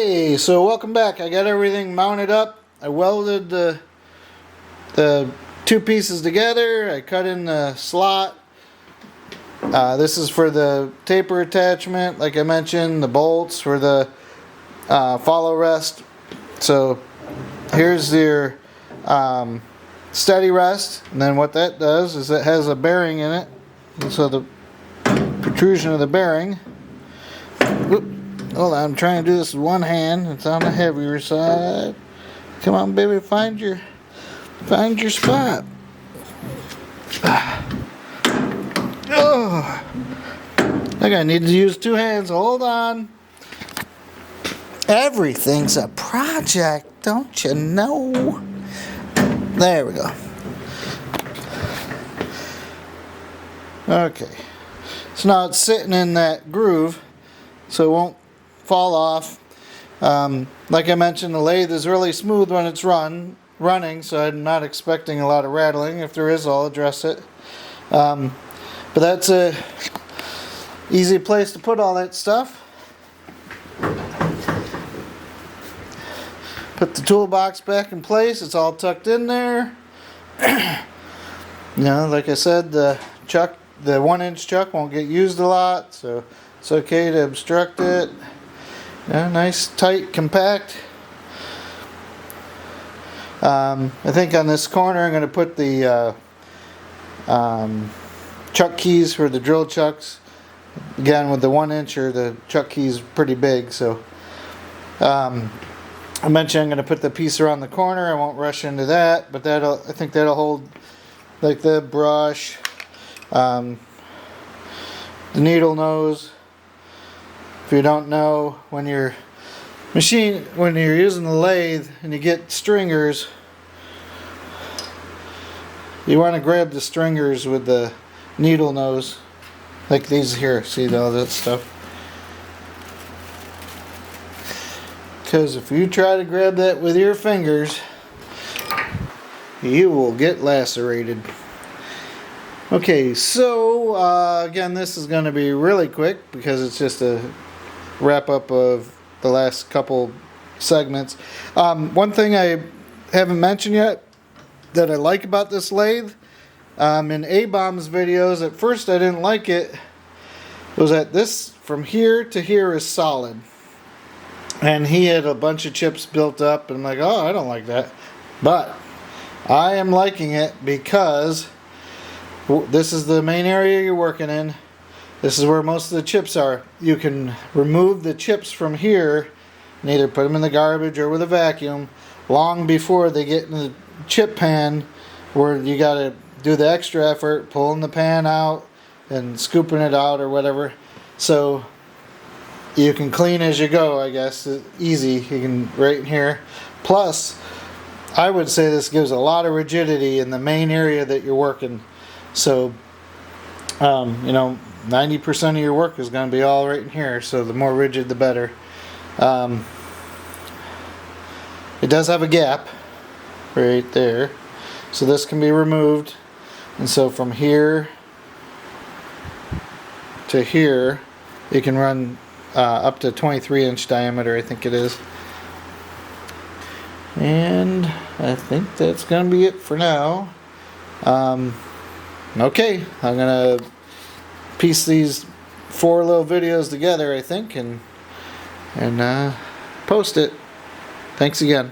Okay, so welcome back. I got everything mounted up. I welded the two pieces together. I cut in the slot. This is for the taper attachment, like I mentioned, the bolts for the follow rest. So here's your steady rest, and then what that does is it has a bearing in it. And so the protrusion of the bearing. Whoop. Hold on, I'm trying to do this with one hand. It's on the heavier side. Come on, baby, find your spot. Oh, I think I need to use two hands. Hold on. Everything's a project, don't you know? There we go. Okay. So now it's sitting in that groove, so it won't fall off. Like I mentioned, the lathe is really smooth when it's running, so I'm not expecting a lot of rattling. If there is, I'll address it. But that's a easy place to put all that stuff. Put the toolbox back in place. It's all tucked in there. You know, like I said, the 1-inch chuck won't get used a lot, so it's okay to obstruct it. Yeah, nice, tight, compact. I think on this corner I'm going to put the chuck keys for the drill chucks. Again, with the 1-incher, the chuck key's pretty big, so I mentioned I'm going to put the piece around the corner. I won't rush into that, but I think that'll hold like the brush, the needle nose. If you don't know, when you're using the lathe and you get stringers, you want to grab the stringers with the needle nose, like these here. See all that stuff? Because if you try to grab that with your fingers, you will get lacerated. Okay, so again, this is going to be really quick because it's just a wrap up of the last couple segments. One thing I haven't mentioned yet that I like about this lathe, in A-Bomb's videos, at first I didn't like it, was that this from here to here is solid. And he had a bunch of chips built up, and I'm like, oh, I don't like that. But I am liking it because this is the main area you're working in. This is where most of the chips are. You can remove the chips from here and either put them in the garbage or with a vacuum long before they get in the chip pan, where you got to do the extra effort pulling the pan out and scooping it out or whatever. So you can clean as you go, I guess. Easy. You can right in here. Plus, I would say this gives a lot of rigidity in the main area that you're working. So, you know, 90% of your work is going to be all right in here, so the more rigid the better. It does have a gap right there, so this can be removed, and so from here to here you can run up to 23-inch diameter, I think it is. And I think that's going to be it for now. Okay, I'm going to piece these 4 little videos together, I think, and post it. Thanks again.